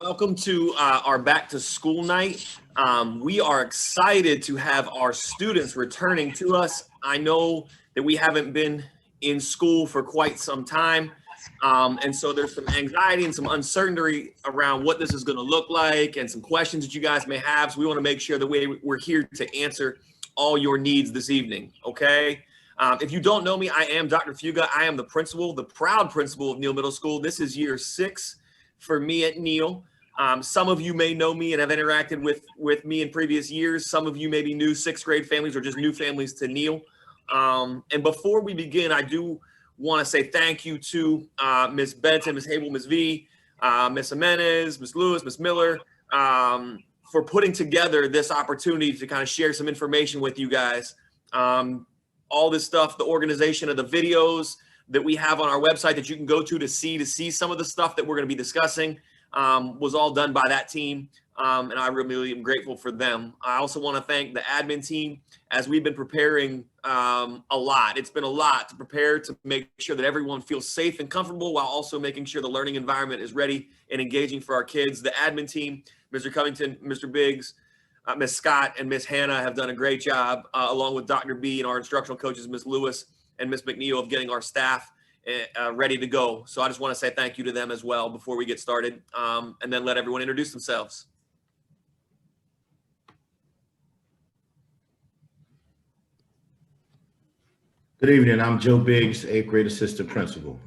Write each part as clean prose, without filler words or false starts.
Welcome to our back to school night. We are excited to have our students returning to us. I know that we haven't been in school for quite some time. And so there's some anxiety and some uncertainty around what this is going to look like and some questions that you guys may have. So we want to make sure that we're here to answer all your needs this evening. Okay. If you don't know me, I am Dr. Fuga. I am the principal, the proud principal of Neal Middle School. This is year 6 for me at Neal. Some of you may know me and have interacted with me in previous years. Some of you may be new 6th grade families or just new families to Neal. And before we begin, I do want to say thank you to Ms. Benton, Ms. Hable, Ms. V, Ms. Jimenez, Ms. Lewis, Ms. Miller, for putting together this opportunity to kind of share some information with you guys. All this stuff, the organization of the videos that we have on our website that you can go to see some of the stuff that we're going to be discussing was all done by that team. And I really am grateful for them. I also want to thank the admin team as we've been preparing a lot. It's been a lot to prepare to make sure that everyone feels safe and comfortable while also making sure the learning environment is ready and engaging for our kids. The admin team, Mr. Covington, Mr. Biggs, Ms. Scott and Ms. Hannah have done a great job, along with Dr. B and our instructional coaches, Ms. Lewis and Ms. McNeil, of getting our staff ready to go. So I just want to say thank you to them as well before we get started, and then let everyone introduce themselves. Good evening, I'm Joe Biggs, 8th grade assistant principal.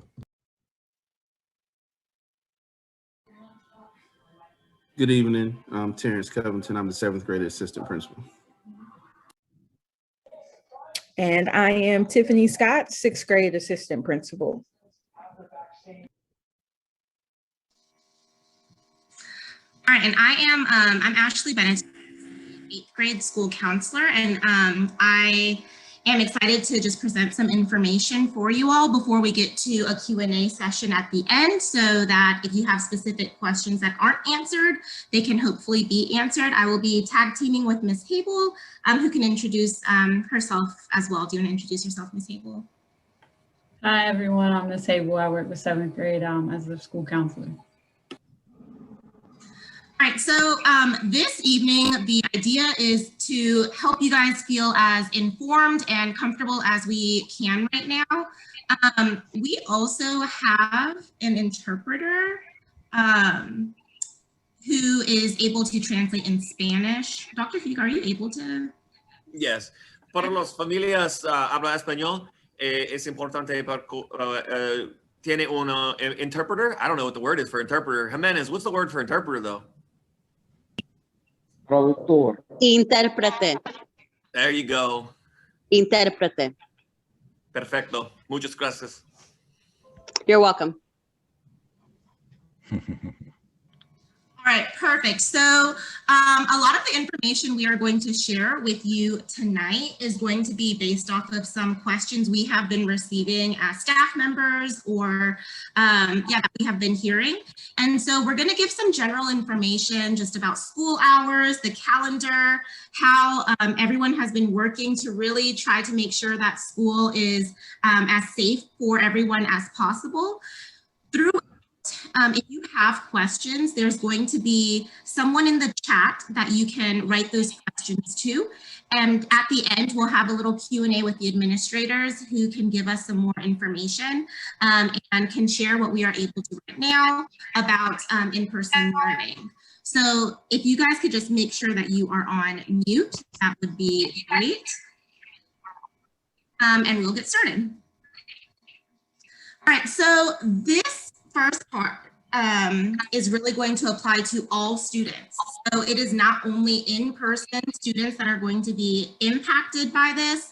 Good evening, I'm Terrence Covington. I'm the 7th grade assistant principal. And I am Tiffany Scott, 6th grade assistant principal. All right, and I am I'm Ashley Bennett, 8th grade school counselor, and I am excited to just present some information for you all before we get to a Q&A session at the end, so that if you have specific questions that aren't answered, they can hopefully be answered. I will be tag teaming with Ms. Hable, who can introduce herself as well. Do you want to introduce yourself, Ms. Hable? Hi, everyone. I'm Ms. Hable. I work with 7th grade as the school counselor. All right, so this evening, the idea is to help you guys feel as informed and comfortable as we can right now. We also have an interpreter who is able to translate in Spanish. Dr. Fuga, are you able to? Yes. Para las familias habla español, es importante tiene un interpreter. I don't know what the word is for interpreter. Jimenez, what's the word for interpreter though? Traductor. Intérprete. There you go. Intérprete. Perfecto. Muchas gracias. You're welcome. All right, perfect. So a lot of the information we are going to share with you tonight is going to be based off of some questions we have been receiving as staff members or that we have been hearing. And so we're going to give some general information just about school hours, the calendar, how everyone has been working to really try to make sure that school is as safe for everyone as possible. If you have questions, there's going to be someone in the chat that you can write those questions to. And at the end, we'll have a little Q&A with the administrators who can give us some more information and can share what we are able to right now about in-person learning. So if you guys could just make sure that you are on mute, that would be great. And we'll get started. All right, so this first part is really going to apply to all students. So it is not only in-person students that are going to be impacted by this.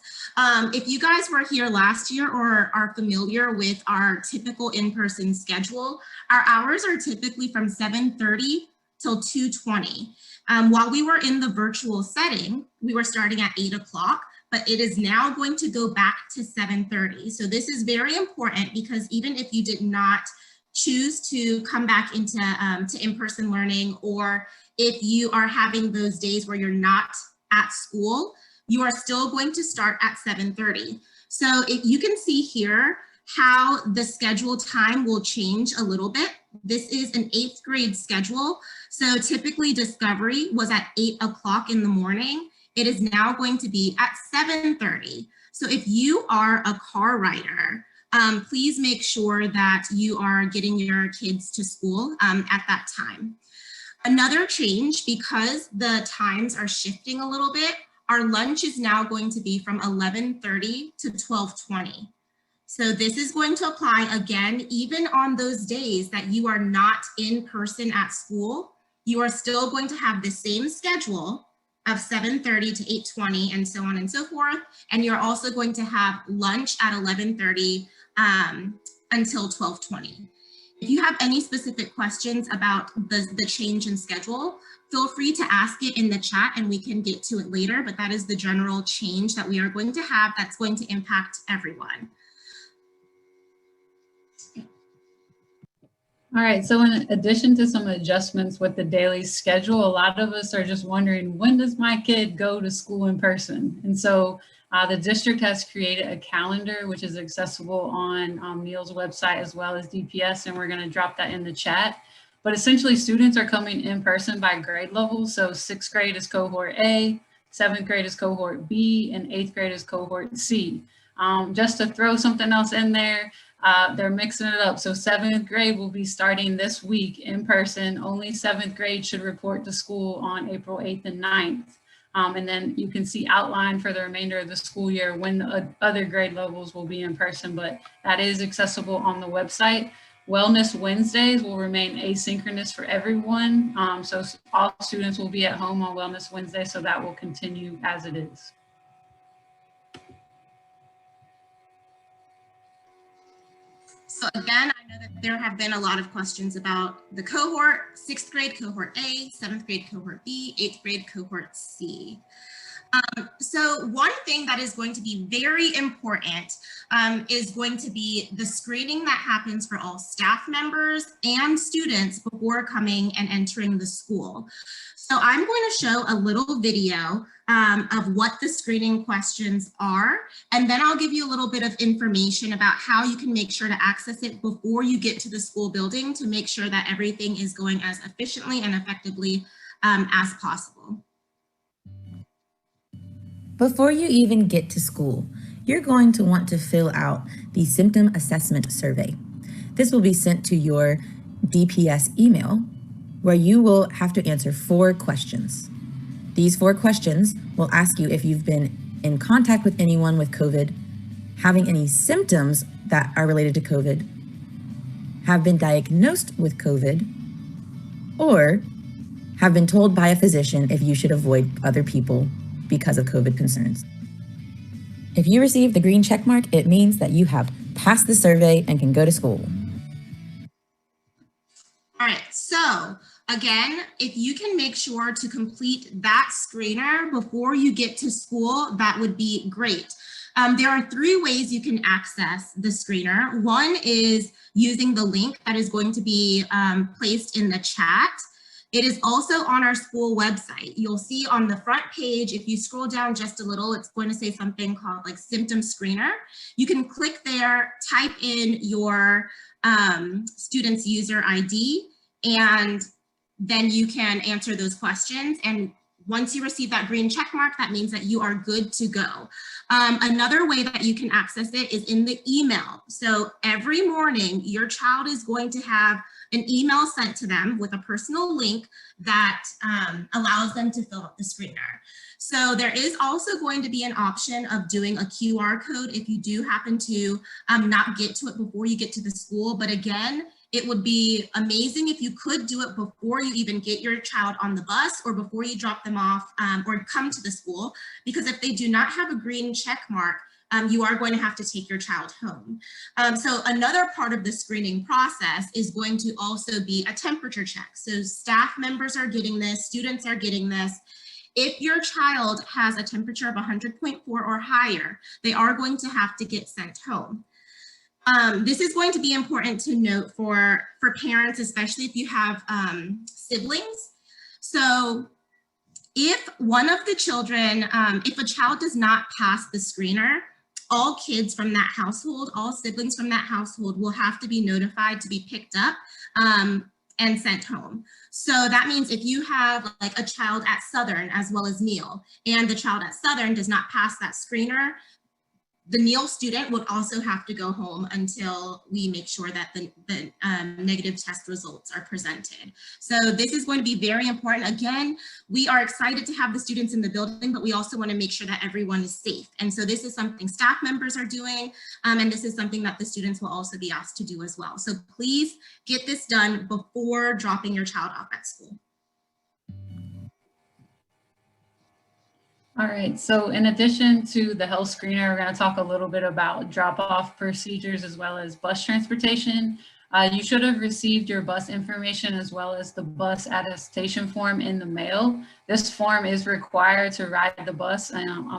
If you guys were here last year or are familiar with our typical in-person schedule, our hours are typically from 7:30 till 2:20. While we were in the virtual setting, we were starting at 8 o'clock. But it is now going to go back to 7:30. So this is very important because even if you did not choose to come back into to in-person learning, or if you are having those days where you're not at school, you are still going to start at 7:30. So if you can see here, how the schedule time will change a little bit. This is an 8th grade schedule. So typically Discovery was at 8 o'clock in the morning. It is now going to be at 7:30. So if you are a car rider, please make sure that you are getting your kids to school at that time. Another change, because the times are shifting a little bit, our lunch is now going to be from 11:30 to 12:20. So this is going to apply again, even on those days that you are not in person at school. You are still going to have the same schedule of 7:30 to 8:20 and so on and so forth. And you're also going to have lunch at 11:30 until 12:20. If you have any specific questions about the change in schedule, feel free to ask it in the chat and we can get to it later, but that is the general change that we are going to have that's going to impact everyone. All right, so in addition to some adjustments with the daily schedule, a lot of us are just wondering, when does my kid go to school in person? And so the district has created a calendar, which is accessible on Neil's website as well as DPS, and we're gonna drop that in the chat. But essentially students are coming in person by grade level. So 6th grade is cohort A, 7th grade is cohort B, and 8th grade is cohort C. Just to throw something else in there, they're mixing it up. So 7th grade will be starting this week in person. Only 7th grade should report to school on April 8th and 9th. And then you can see outlined for the remainder of the school year when the other grade levels will be in person, but that is accessible on the website. Wellness Wednesdays will remain asynchronous for everyone. So all students will be at home on Wellness Wednesday, so that will continue as it is. So again, I know that there have been a lot of questions about the cohort, 6th grade cohort A, 7th grade cohort B, 8th grade cohort C. So one thing that is going to be very important is going to be the screening that happens for all staff members and students before coming and entering the school. So I'm going to show a little video of what the screening questions are, and then I'll give you a little bit of information about how you can make sure to access it before you get to the school building to make sure that everything is going as efficiently and effectively as possible. Before you even get to school, you're going to want to fill out the symptom assessment survey. This will be sent to your DPS email, where you will have to answer 4 questions. These 4 questions will ask you if you've been in contact with anyone with COVID, having any symptoms that are related to COVID, have been diagnosed with COVID, or have been told by a physician if you should avoid other people because of COVID concerns. If you receive the green check mark, it means that you have passed the survey and can go to school. All right, so again, if you can make sure to complete that screener before you get to school, that would be great. There are 3 ways you can access the screener. One is using the link that is going to be placed in the chat. It is also on our school website. You'll see on the front page, if you scroll down just a little, it's going to say something called like symptom screener. You can click there, type in your student's user ID, and then you can answer those questions. And once you receive that green check mark, that means that you are good to go. Another way that you can access it is in the email. So every morning, your child is going to have an email sent to them with a personal link that allows them to fill out the screener. So there is also going to be an option of doing a QR code if you do happen to not get to it before you get to the school. But again, it would be amazing if you could do it before you even get your child on the bus or before you drop them off or come to the school, because if they do not have a green check mark, you are going to have to take your child home. So another part of the screening process is going to also be a temperature check. So staff members are getting this, students are getting this. If your child has a temperature of 100.4 or higher, they are going to have to get sent home. This is going to be important to note for parents, especially if you have siblings. So if one of the children, if a child does not pass the screener, all kids from that household, all siblings from that household will have to be notified to be picked up and sent home. So that means if you have like a child at Southern as well as Neal, and the child at Southern does not pass that screener, the Neal student would also have to go home until we make sure that the negative test results are presented. So this is going to be very important. Again, we are excited to have the students in the building, but we also want to make sure that everyone is safe. And so this is something staff members are doing, and this is something that the students will also be asked to do as well. So please get this done before dropping your child off at school. All right, so in addition to the health screener, we're going to talk a little bit about drop-off procedures as well as bus transportation. You should have received your bus information as well as the bus attestation form in the mail. This form is required to ride the bus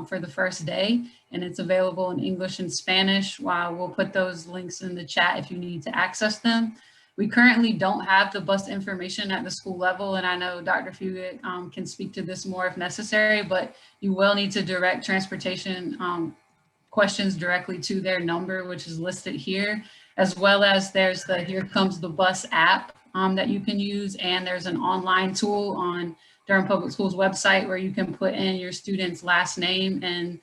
for the first day, and it's available in English and Spanish. We'll put those links in the chat if you need to access them. We currently don't have the bus information at the school level, and I know Dr. Fugit can speak to this more if necessary, but you will need to direct transportation questions directly to their number, which is listed here, as well as there's the Here Comes the Bus app that you can use, and there's an online tool on Durham Public Schools website where you can put in your student's last name and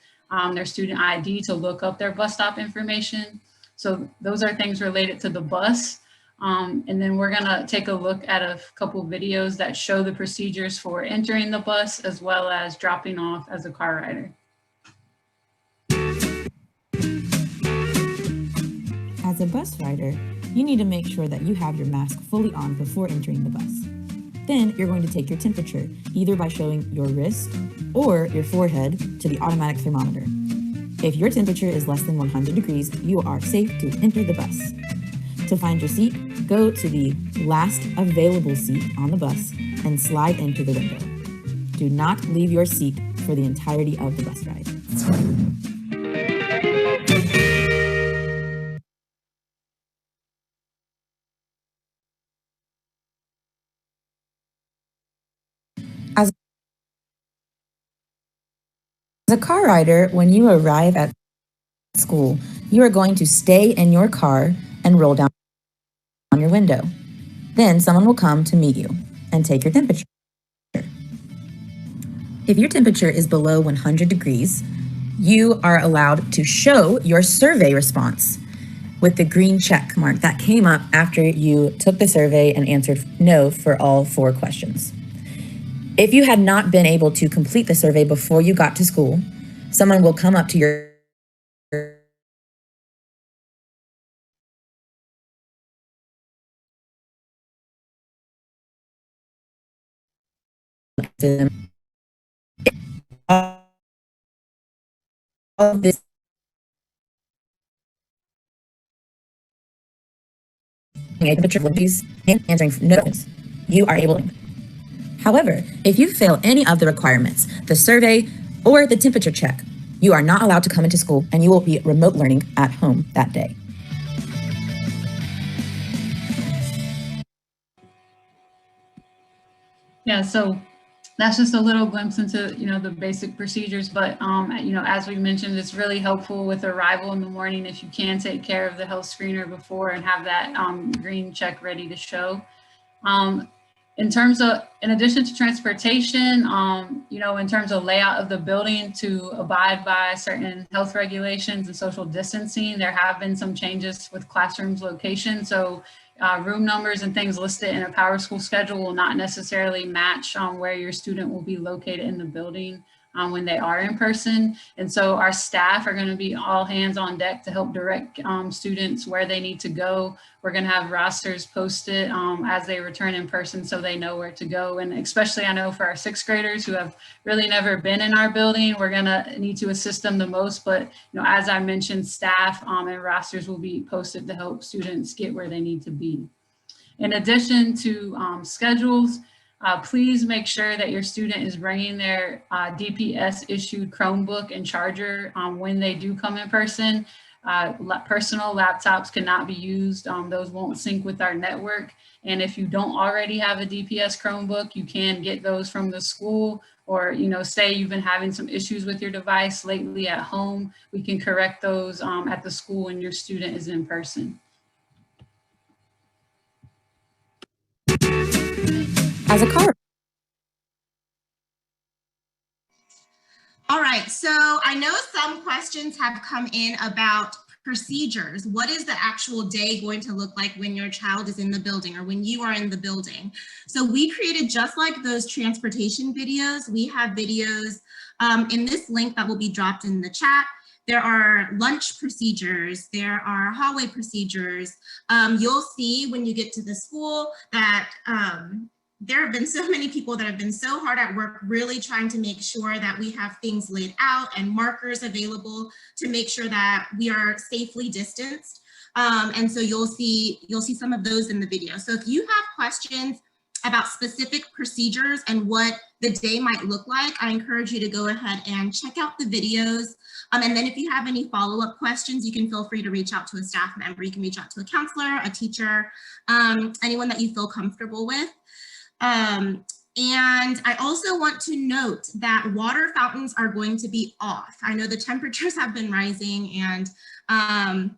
their student ID to look up their bus stop information. So those are things related to the bus. And then we're gonna take a look at a couple videos that show the procedures for entering the bus as well as dropping off as a car rider. As a bus rider, you need to make sure that you have your mask fully on before entering the bus. Then you're going to take your temperature, either by showing your wrist or your forehead to the automatic thermometer. If your temperature is less than 100 degrees, you are safe to enter the bus. To find your seat, go to the last available seat on the bus and slide into the window. Do not leave your seat for the entirety of the bus ride. As a car rider, when you arrive at school, you are going to stay in your car and roll down on your window. Then someone will come to meet you and take your temperature. If your temperature is below 100 degrees, you are allowed to show your survey response with the green check mark that came up after you took the survey and answered no for all 4 questions. If you had not been able to complete the survey before you got to school, someone will come up to your all of this and answering no, you are able to. However, if you fail any of the requirements, the survey or the temperature check, you are not allowed to come into school and you will be remote learning at home that day. Yeah, so that's just a little glimpse into, the basic procedures, but, as we mentioned, it's really helpful with arrival in the morning if you can take care of the health screener before and have that green check ready to show. In addition to transportation, in terms of layout of the building to abide by certain health regulations and social distancing, there have been some changes with classrooms location. So room numbers and things listed in a Power School schedule will not necessarily match where your student will be located in the building when they are in person. And so our staff are going to be all hands on deck to help direct students where they need to go. We're going to have rosters posted as they return in person so they know where to go. And especially I know for our 6th graders who have really never been in our building, we're going to need to assist them the most. But as I mentioned, staff and rosters will be posted to help students get where they need to be. In addition to schedules, please make sure that your student is bringing their DPS issued Chromebook and charger when they do come in person. Personal laptops cannot be used. Those won't sync with our network. And if you don't already have a DPS Chromebook, you can get those from the school or, say you've been having some issues with your device lately at home, we can correct those at the school when your student is in person. As a cohort. All right, so I know some questions have come in about procedures. What is the actual day going to look like when your child is in the building or when you are in the building? So we created, just like those transportation videos, we have videos in this link that will be dropped in the chat. There are lunch procedures, there are hallway procedures. You'll see when you get to the school that there have been so many people that have been so hard at work really trying to make sure that we have things laid out and markers available to make sure that we are safely distanced. And so you'll see some of those in the video. So if you have questions about specific procedures and what the day might look like, I encourage you to go ahead and check out the videos. And then if you have any follow-up questions, you can feel free to reach out to a staff member. You can reach out to a counselor, a teacher, anyone that you feel comfortable with. And I also want to note that water fountains are going to be off. I know the temperatures have been rising, and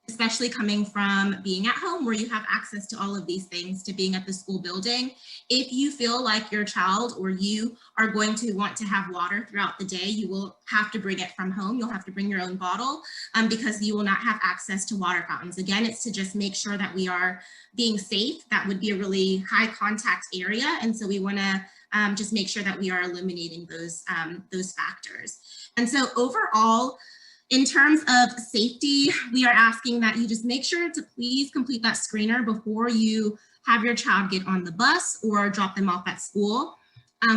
especially coming from being at home where you have access to all of these things to being at the school building. If you feel like your child or you are going to want to have water throughout the day, you will have to bring it from home. You'll have to bring your own bottle because you will not have access to water fountains. Again, it's to just make sure that we are being safe. That would be a really high contact area. And so we want to just make sure that we are eliminating those factors. And so overall, in terms of safety, we are asking that you just make sure to please complete that screener before you have your child get on the bus or drop them off at school.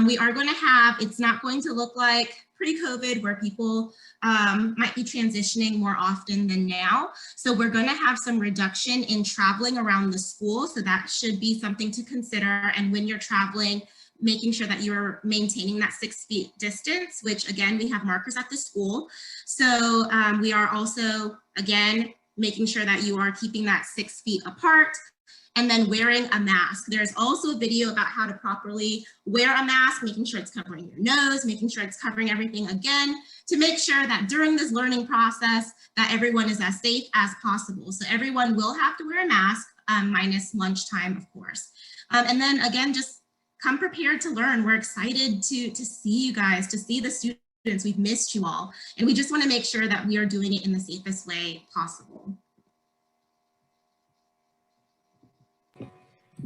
We are going to have, it's not going to look like pre-COVID where people might be transitioning more often than now. So we're going to have some reduction in traveling around the school. So that should be something to consider. And when you're traveling, making sure that you're maintaining that 6 feet distance, which again, we have markers at the school. So we are also, again, making sure that you are keeping that 6 feet apart and then wearing a mask. There's also a video about how to properly wear a mask, making sure it's covering your nose, making sure it's covering everything again, to make sure that during this learning process that everyone is as safe as possible. So everyone will have to wear a mask, minus lunchtime, of course. And then again, just come prepared to learn. We're excited to see you guys, to see the students. We've missed you all. And we just want to make sure that we are doing it in the safest way possible.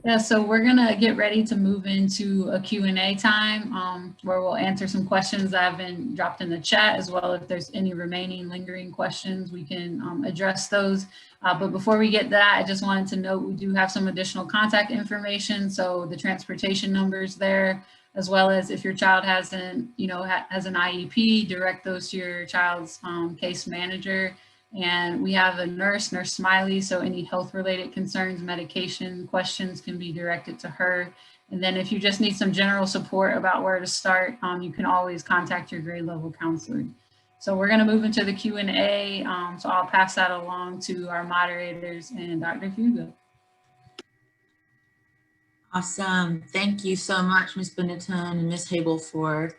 Yeah, so we're gonna get ready to move into a Q&A time where we'll answer some questions that have been dropped in the chat, as well. If there's any remaining lingering questions, we can address those. But before we get that, I just wanted to note we do have some additional contact information. So the transportation numbers there, as well as if your child has an IEP, direct those to your child's case manager. And we have a nurse Smiley, so any health-related concerns, medication questions can be directed to her. And then if you just need some general support about where to start, you can always contact your grade level counselor. So we're gonna move into the Q&A, so I'll pass that along to our moderators and Dr. Hugo. Awesome, thank you so much, Ms. Benetton and Ms. Habel for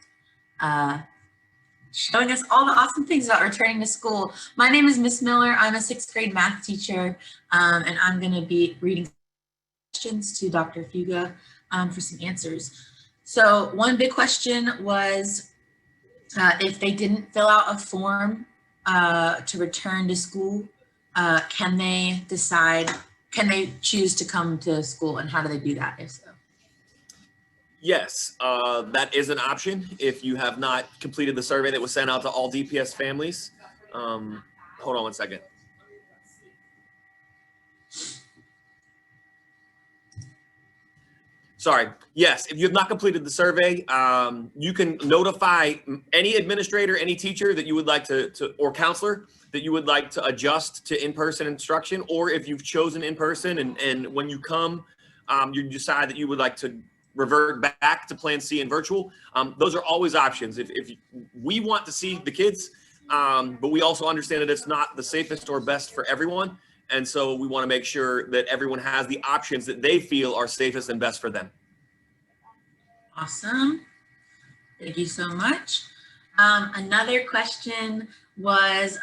showing us all the awesome things about returning to school. My name is Miss Miller. I'm a 6th grade math teacher, and I'm going to be reading questions to Dr. Fuga for some answers. So one big question was if they didn't fill out a form to return to school, can they choose to come to school, and how do they do that, if so? Yes, that is an option if you have not completed the survey that was sent out to all DPS families. Hold on one second. Sorry. Yes, if you have not completed the survey, you can notify any administrator, any teacher that you would like to or counselor that you would like to adjust to in-person instruction, or if you've chosen in-person and when you come, you decide that you would like to revert back to plan C and virtual. Those are always options. If we want to see the kids, but we also understand that it's not the safest or best for everyone. And so we want to make sure that everyone has the options that they feel are safest and best for them. Awesome. Thank you so much. Another question was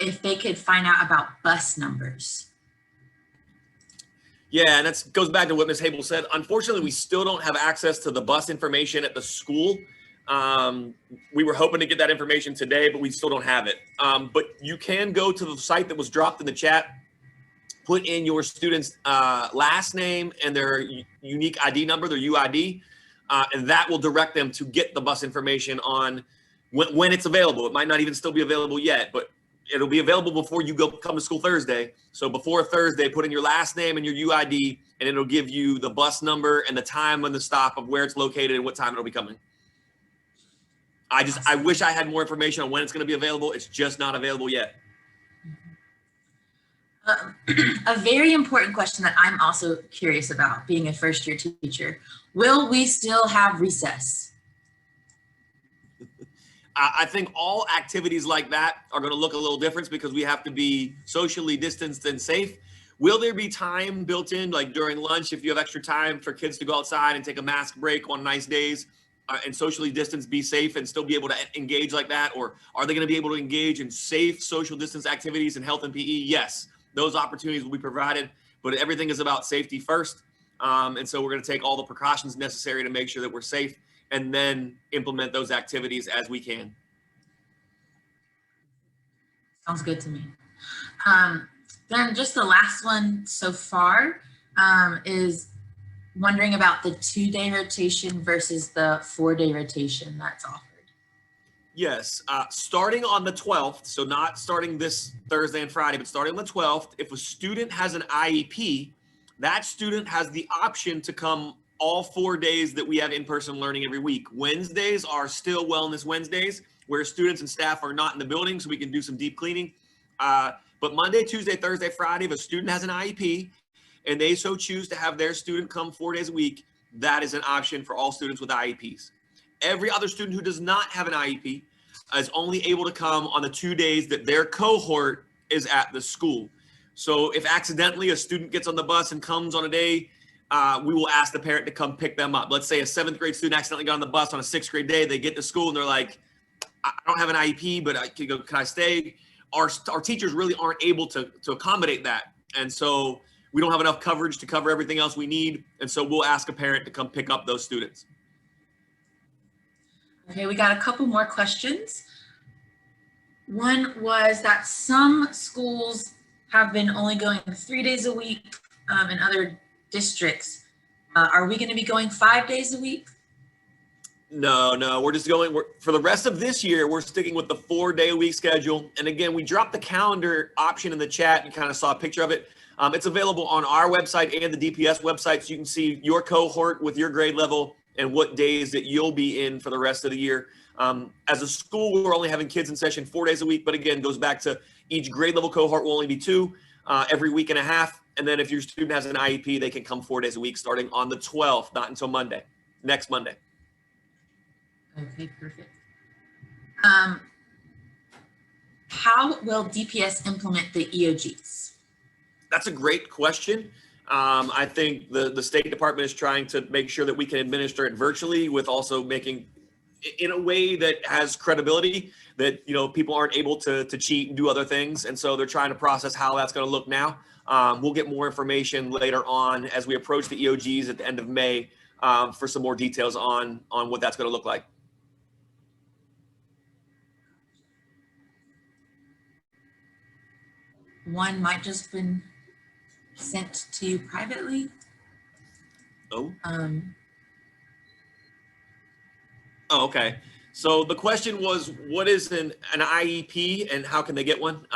if they could find out about bus numbers. Yeah, and that goes back to what Ms. Hable said. Unfortunately, we still don't have access to the bus information at the school. We were hoping to get that information today, but we still don't have it. But you can go to the site that was dropped in the chat, put in your student's last name and their unique ID number, their UID, and that will direct them to get the bus information on when it's available. It might not even still be available yet, but it'll be available before you come to school Thursday. So before Thursday, put in your last name and your UID, and it'll give you the bus number and the time and the stop of where it's located and what time it'll be coming. I wish I had more information on when it's going to be available. It's just not available yet. A very important question that I'm also curious about, being a first-year teacher, will we still have recess? I think all activities like that are going to look a little different because we have to be socially distanced and safe. Will there be time built in, like during lunch, if you have extra time for kids to go outside and take a mask break on nice days and socially distance, be safe and still be able to engage like that? Or are they going to be able to engage in safe social distance activities and health and PE? Yes, those opportunities will be provided, but everything is about safety first. And so we're going to take all the precautions necessary to make sure that we're safe and then implement those activities as we can. Sounds good to me. Then just the last one so far is wondering about the 2-day rotation versus the 4-day rotation that's offered. Yes, starting on the 12th, so not starting this Thursday and Friday, but starting on the 12th, if a student has an IEP, that student has the option to come all 4 days that we have in-person learning every week. Wednesdays are still Wellness Wednesdays, where students and staff are not in the building, so we can do some deep cleaning. But Monday, Tuesday, Thursday, Friday, if a student has an IEP and they so choose to have their student come 4 days a week, that is an option for all students with IEPs. Every other student who does not have an IEP is only able to come on the 2 days that their cohort is at the school. So if accidentally a student gets on the bus and comes on a day, we will ask the parent to come pick them up. Let's say a 7th grade student accidentally got on the bus on a 6th grade day. They get to school and they're like, I don't have an IEP, but can I stay? Our teachers really aren't able to accommodate that. And so we don't have enough coverage to cover everything else we need. And so we'll ask a parent to come pick up those students. Okay, we got a couple more questions. One was that some schools have been only going 3 days a week in other districts. Are we going to be going 5 days a week? No, we're just going, for the rest of this year, we're sticking with the 4-day-a-week schedule. And again, we dropped the calendar option in the chat. You kind of saw a picture of it. It's available on our website and the DPS website, so you can see your cohort with your grade level and what days that you'll be in for the rest of the year. As a school, we're only having kids in session 4 days a week, but again, goes back to each grade level cohort will only be 2 every week and a half. And then if your student has an IEP, they can come 4 days a week starting on the 12th, not until Monday, next Monday. Okay, perfect. How will DPS implement the EOGs? That's a great question. I think the State Department is trying to make sure that we can administer it virtually with also making in a way that has credibility, that, you know, people aren't able to cheat and do other things. And so they're trying to process how that's going to look now. We'll get more information later on as we approach the EOGs at the end of May for some more details on what that's going to look like. One might just been sent to you privately. Oh, okay. So the question was, what is an IEP and how can they get one?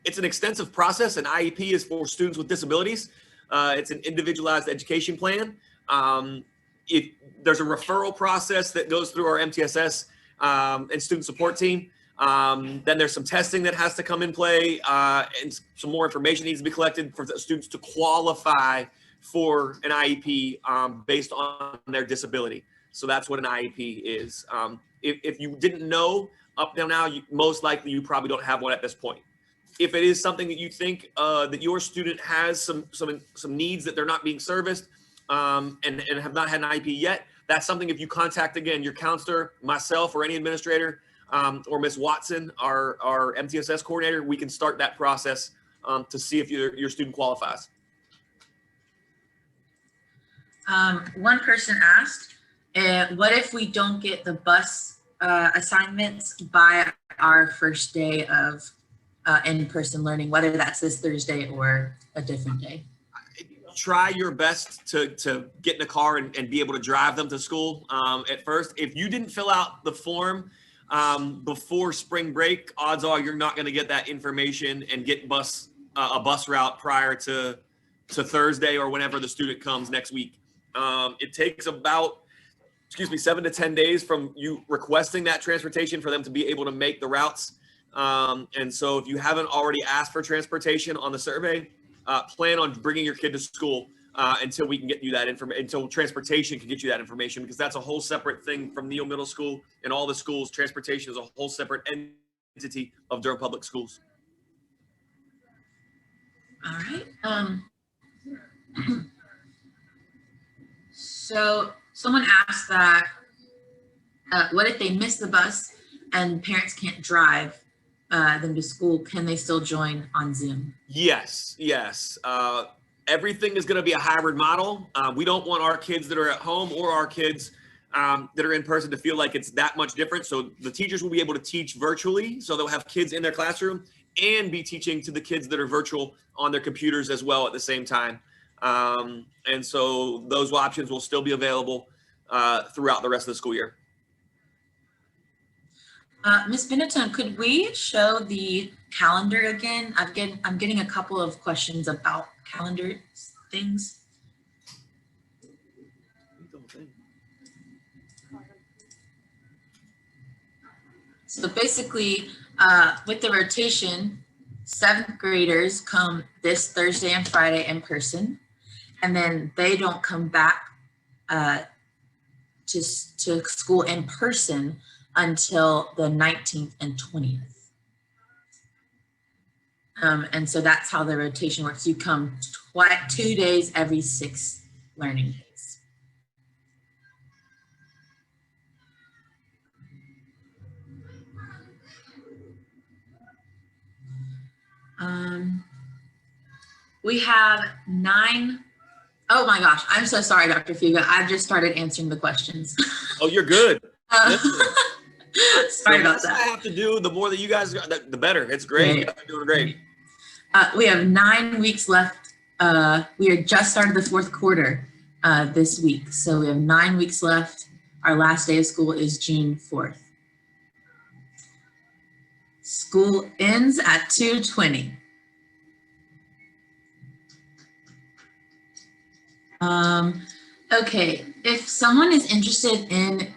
It's an extensive process. An IEP is for students with disabilities. It's an individualized education plan. There's a referral process that goes through our MTSS and student support team. Then there's some testing that has to come in play, and some more information needs to be collected for the students to qualify for an IEP based on their disability. So that's what an IEP is. If you didn't know up till now, most likely you probably don't have one at this point. If it is something that you think that your student has some needs that they're not being serviced and have not had an IEP yet, that's something if you contact, again, your counselor, myself, or any administrator, or Ms. Watson, our MTSS coordinator, we can start that process to see if your student qualifies. One person asked, what if we don't get the bus assignments by our first day of in-person learning, whether that's this Thursday or a different day? Try your best to get in a car and be able to drive them to school at first. If you didn't fill out the form before spring break, odds are you're not going to get that information and get a bus route prior to Thursday or whenever the student comes next week. It takes about 7 to 10 days from you requesting that transportation for them to be able to make the routes. And so if you haven't already asked for transportation on the survey, plan on bringing your kid to school until we can get you that information, until transportation can get you that information, because that's a whole separate thing from Neal Middle School and all the schools. Transportation is a whole separate entity of Durham Public Schools. All right. So someone asked that, what if they miss the bus and parents can't drive them to school? Can they still join on Zoom? Yes. Everything is going to be a hybrid model. We don't want our kids that are at home or our kids that are in person to feel like it's that much different. So the teachers will be able to teach virtually. So they'll have kids in their classroom and be teaching to the kids that are virtual on their computers as well at the same time. And so those options will still be available throughout the rest of the school year. Ms. Benetton, could we show the calendar again? I'm getting a couple of questions about calendar things. So basically, with the rotation, 7th graders come this Thursday and Friday in person, and then they don't come back to school in person until the 19th and 20th. And so that's how the rotation works. You come 2 days every 6 learning days. We have 9. Oh my gosh, I'm so sorry, Dr. Fuga. I've just started answering the questions. Oh, you're good. Sorry about that. I have to do, the more that you guys, the better. It's great. You guys are doing great. We have 9 weeks left. We are just started the 4th quarter this week. So we have 9 weeks left. Our last day of school is June 4th. School ends at 2:20. Okay, if someone is interested in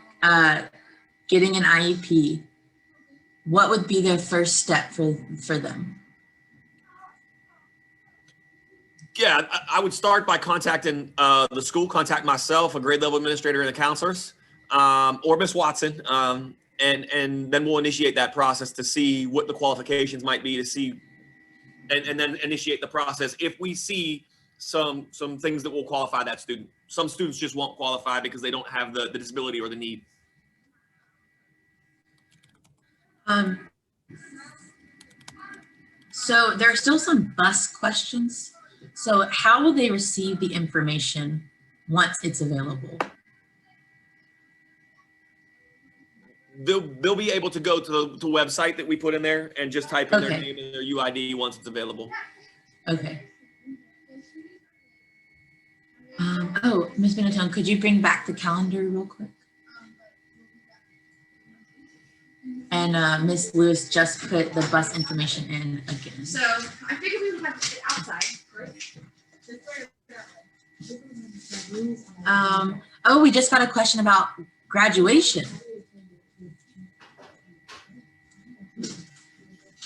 getting an IEP, what would be their first step for them? Yeah, I would start by contacting the school, contact myself, a grade level administrator, and the counselors, or Ms. Watson, and then we'll initiate that process to see what the qualifications might be, to see, and then initiate the process. If we see some things that will qualify that student. Some students just won't qualify because they don't have the disability or the need. So there are still some bus questions. So how will they receive the information once it's available? They'll be able to go to the website that we put in there and just type in their name and their UID once it's available. Okay. Oh, Ms. Benetton, could you bring back the calendar real quick? And Ms. Lewis just put the bus information in again. So I figured we would have to sit outside first. Oh, we just got a question about graduation.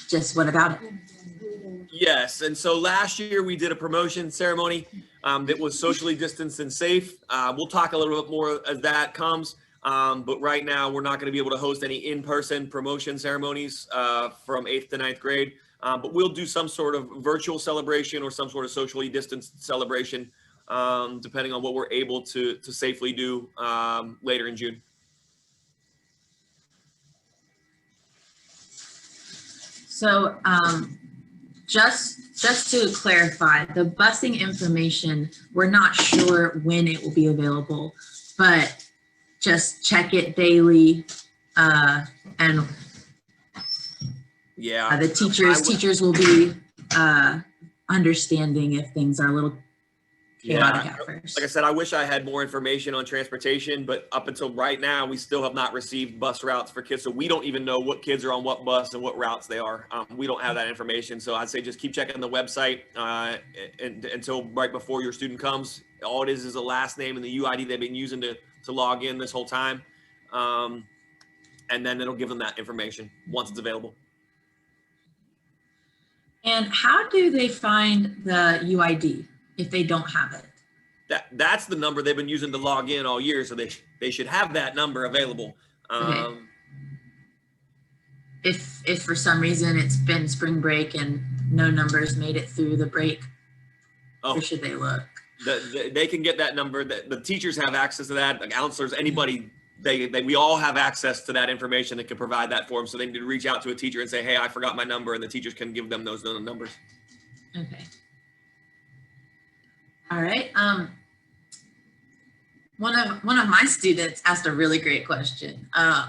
Just what about it? Yes, and so last year we did a promotion ceremony that was socially distanced and safe. We'll talk a little bit more as that comes, but right now we're not going to be able to host any in-person promotion ceremonies from 8th to 9th grade, but we'll do some sort of virtual celebration or some sort of socially distanced celebration depending on what we're able to safely do later in June. So just to clarify, the busing information, we're not sure when it will be available, but just check it daily. And yeah, the teachers will be understanding if things are a little chaotic at first. Like I said, I wish I had more information on transportation, but up until right now, we still have not received bus routes for kids. So we don't even know what kids are on what bus and what routes they are. We don't have that information. So I'd say just keep checking the website until right before your student comes. All it is a last name and the UID they've been using to log in this whole time. And then it'll give them that information once it's available. And how do they find the UID if they don't have it? That's the number they've been using to log in all year, so they should have that number available. Okay. If for some reason it's been spring break and no numbers made it through the break, where should they look? They can get that number. The teachers have access to that. The counselors, anybody, we all have access to that information that can provide that for them. So they need to reach out to a teacher and say, "Hey, I forgot my number," and the teachers can give them those numbers. Okay. All right. One of my students asked a really great question.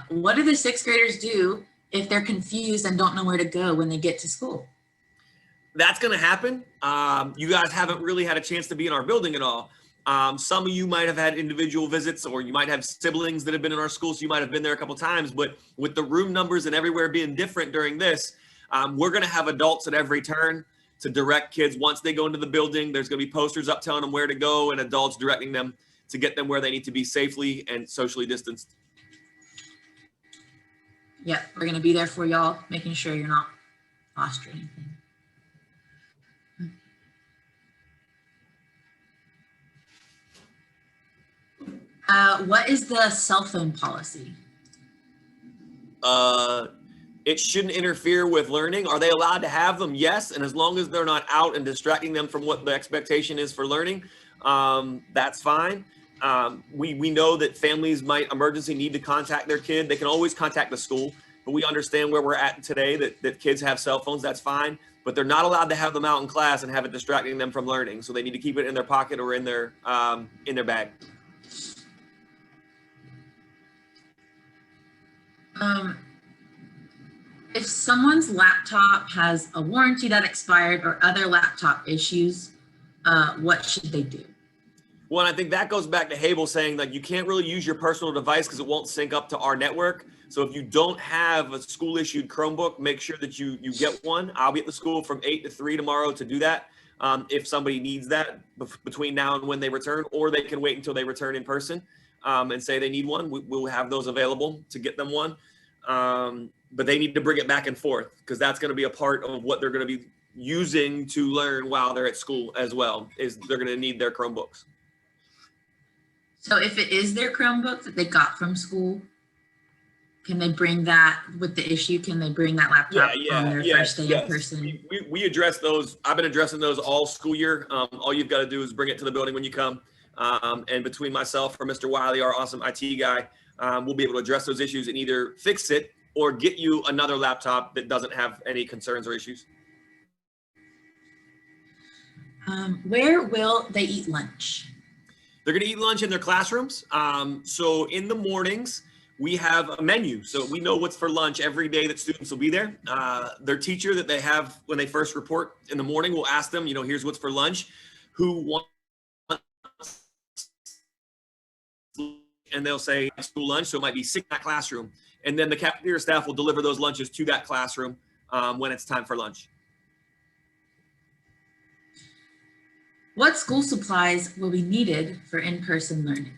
What do the sixth graders do if they're confused and don't know where to go when they get to school? That's going to happen. You guys haven't really had a chance to be in our building at all. Some of you might have had individual visits, or you might have siblings that have been in our school, so you might have been there a couple times. But with the room numbers and everywhere being different during this, we're going to have adults at every turn to direct kids. Once they go into the building, there's going to be posters up telling them where to go and adults directing them to get them where they need to be safely and socially distanced. Yeah, we're going to be there for y'all, making sure you're not lost or anything. What is the cell phone policy? It shouldn't interfere with learning. Are they allowed to have them? Yes. And as long as they're not out and distracting them from what the expectation is for learning, that's fine. We know that families might emergency need to contact their kid. They can always contact the school, but we understand where we're at today, that kids have cell phones. That's fine, but they're not allowed to have them out in class and have it distracting them from learning. So they need to keep it in their pocket or in their bag. If someone's laptop has a warranty that expired or other laptop issues, what should they do? Well, I think that goes back to Habel saying that you can't really use your personal device because it won't sync up to our network. So if you don't have a school issued Chromebook, make sure that you get one. I'll be at the school from 8 to 3 tomorrow to do that. If somebody needs that between now and when they return, or they can wait until they return in person and say they need one, we'll have those available to get them one. But they need to bring it back and forth because that's going to be a part of what they're going to be using to learn while they're at school as well, is they're going to need their Chromebooks. So if it is their Chromebook that they got from school, can they bring that with the issue? Can they bring that laptop on their first day in person? We address those. I've been addressing those all school year. All you've got to do is bring it to the building when you come. And between myself or Mr. Wiley, our awesome IT guy, we'll be able to address those issues and either fix it or get you another laptop that doesn't have any concerns or issues. Where will they eat lunch? They're going to eat lunch in their classrooms. So in the mornings, we have a menu. So we know what's for lunch every day that students will be there. Their teacher that they have when they first report in the morning will ask them, here's what's for lunch, who wants, and they'll say school lunch. So it might be sick in that classroom. And then the cafeteria staff will deliver those lunches to that classroom when it's time for lunch. What school supplies will be needed for in-person learning?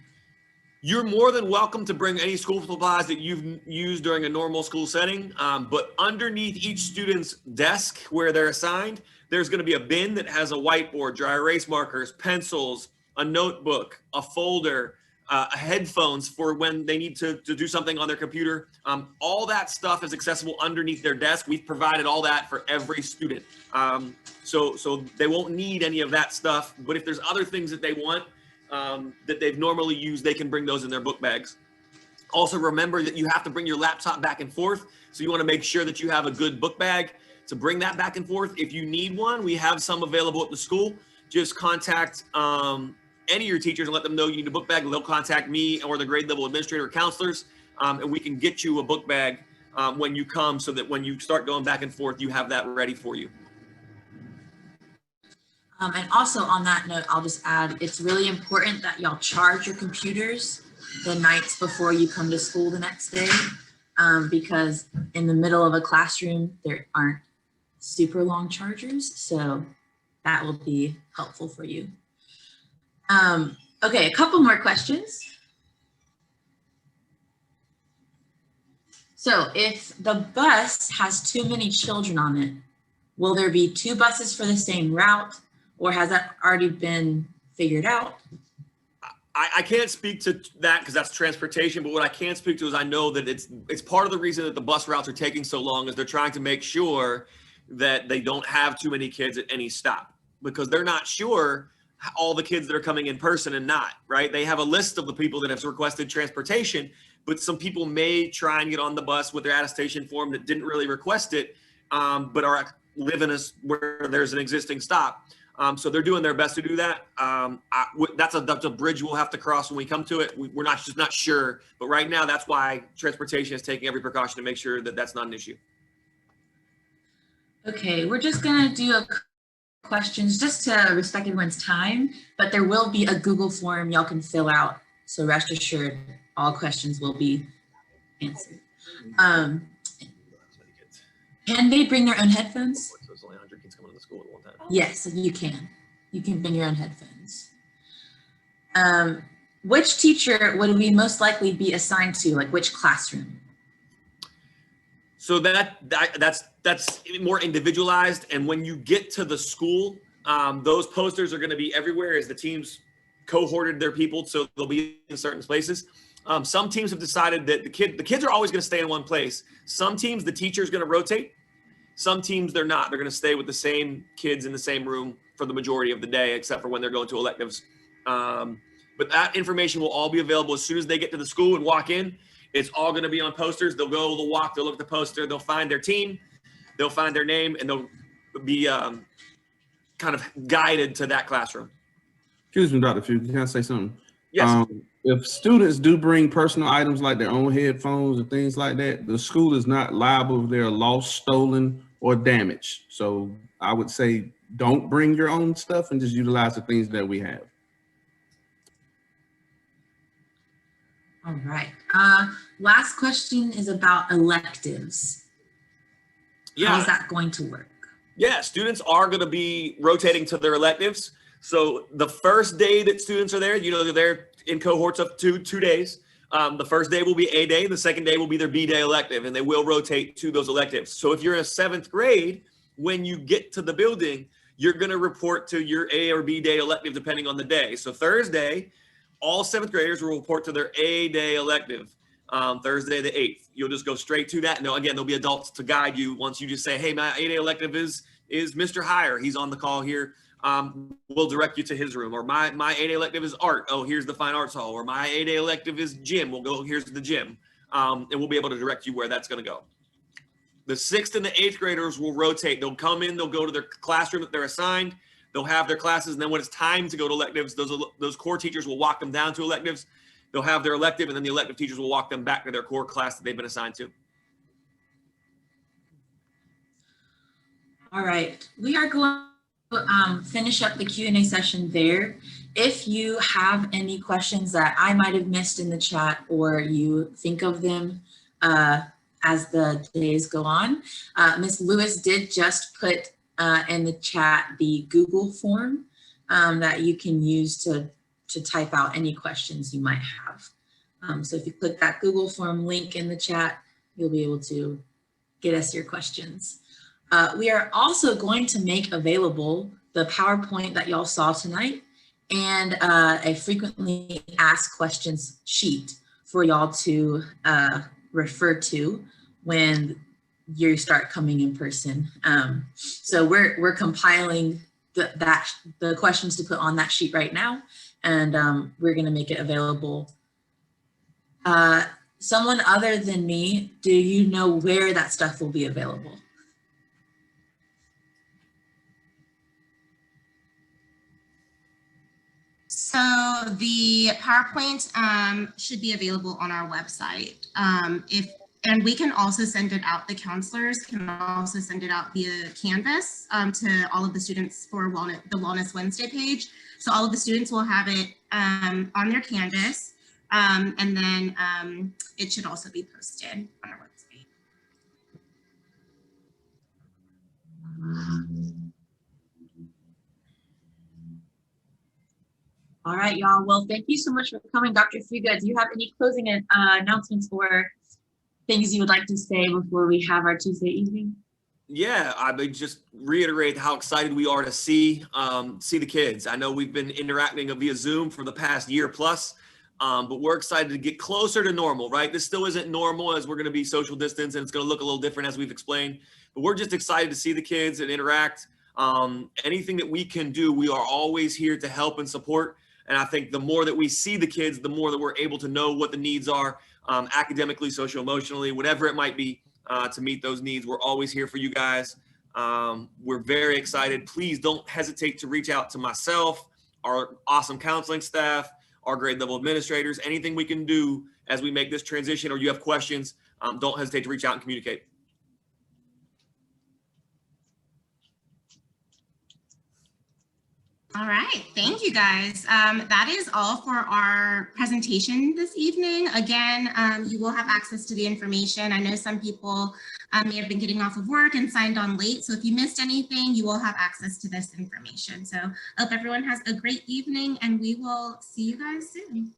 You're more than welcome to bring any school supplies that you've used during a normal school setting, but underneath each student's desk where they're assigned, there's going to be a bin that has a whiteboard, dry erase markers, pencils, a notebook, a folder, headphones for when they need to do something on their computer. All that stuff is accessible underneath their desk. We've provided all that for every student. So they won't need any of that stuff, but if there's other things that they want that they've normally used, they can bring those in their book bags. Also remember that you have to bring your laptop back and forth. So you want to make sure that you have a good book bag to bring that back and forth. If you need one, we have some available at the school. Just contact any of your teachers and let them know you need a book bag. They'll contact me or the grade level administrator or counselors, and we can get you a book bag when you come, so that when you start going back and forth, you have that ready for you. And also on that note, I'll just add, it's really important that y'all charge your computers the nights before you come to school the next day, because in the middle of a classroom, there aren't super long chargers. So that will be helpful for you. Okay, a couple more questions. So if the bus has too many children on it, will there be 2 buses for the same route, or has that already been figured out? I can't speak to that because that's transportation, but what I can speak to is I know that it's part of the reason that the bus routes are taking so long is they're trying to make sure that they don't have too many kids at any stop, because they're not sure all the kids that are coming in person and not, right? They have a list of the people that have requested transportation, but some people may try and get on the bus with their attestation form that didn't really request it, but are living where there's an existing stop. So they're doing their best to do that. That's a bridge we'll have to cross when we come to it. We're just not sure, but right now that's why transportation is taking every precaution to make sure that that's not an issue. Okay, we're just gonna do questions just to respect everyone's time, but there will be a Google form y'all can fill out. So rest assured, all questions will be answered. Can they bring their own headphones? So there's only 100 kids coming to the school at one time. Yes, you can. You can bring your own headphones. Which teacher would we most likely be assigned to, like which classroom? So that's more individualized. And when you get to the school, those posters are going to be everywhere as the teams cohorted their people. So they'll be in certain places. Some teams have decided that the kids are always going to stay in one place. Some teams, the teacher is going to rotate. Some teams, they're not. They're going to stay with the same kids in the same room for the majority of the day, except for when they're going to electives. But that information will all be available as soon as they get to the school and walk in. It's all going to be on posters. They'll go, they'll walk, they'll look at the poster, they'll find their team, they'll find their name, and they'll be kind of guided to that classroom. Excuse me, Dr. Fugue, can I say something? Yes. If students do bring personal items like their own headphones and things like that, the school is not liable if they're lost, stolen, or damaged. So I would say don't bring your own stuff and just utilize the things that we have. All right. Last question is about electives. Yeah. How is that going to work? Yeah, students are going to be rotating to their electives. So the first day that students are there, they're there in cohorts of two days. The first day will be A day. The second day will be their B day elective, and they will rotate to those electives. So if you're in 7th grade, when you get to the building, you're going to report to your A or B day elective, depending on the day. So Thursday, all 7th graders will report to their A day elective. Thursday the 8th, you'll just go straight to that. Now, again, there'll be adults to guide you once you just say, hey, my A day elective is Mr. Hire. He's on the call here. We'll direct you to his room. Or my A day elective is art. Oh, here's the fine arts hall. Or my A day elective is gym. We'll go, here's the gym. And we'll be able to direct you where that's going to go. The 6th and the 8th graders will rotate. They'll come in, they'll go to their classroom that they're assigned. They'll have their classes. And then when it's time to go to electives, those core teachers will walk them down to electives. They'll have their elective, and then the elective teachers will walk them back to their core class that they've been assigned to. All right, we are going to finish up the Q&A session there. If you have any questions that I might have missed in the chat, or you think of them as the days go on, Ms. Lewis did just put in the chat the Google form that you can use to type out any questions you might have. So if you click that Google form link in the chat, you'll be able to get us your questions. We are also going to make available the PowerPoint that y'all saw tonight and a frequently asked questions sheet for y'all to refer to when you start coming in person. So we're compiling the questions to put on that sheet right now, and we're going to make it available. Someone other than me, do you know where that stuff will be available? So the PowerPoint should be available on our website. And we can also send it out, the counselors can also send it out via Canvas to all of the students for the Wellness Wednesday page. So all of the students will have it on their Canvas, and then it should also be posted on our website. All right, y'all. Well, thank you so much for coming, Dr. Fuga. Do you have any closing announcements or things you would like to say before we have our Tuesday evening? Yeah, I would just reiterate how excited we are to see the kids. I know we've been interacting via Zoom for the past year plus, but we're excited to get closer to normal, right? This still isn't normal as we're going to be social distance and it's going to look a little different as we've explained, but we're just excited to see the kids and interact. Anything that we can do, we are always here to help and support. And I think the more that we see the kids, the more that we're able to know what the needs are academically, social, emotionally, whatever it might be to meet those needs. We're always here for you guys. We're very excited. Please don't hesitate to reach out to myself, our awesome counseling staff, our grade level administrators, anything we can do as we make this transition or you have questions, don't hesitate to reach out and communicate. All right, thank you guys. That is all for our presentation this evening. Again, you will have access to the information. I know some people may have been getting off of work and signed on late. So if you missed anything, you will have access to this information. So I hope everyone has a great evening and we will see you guys soon.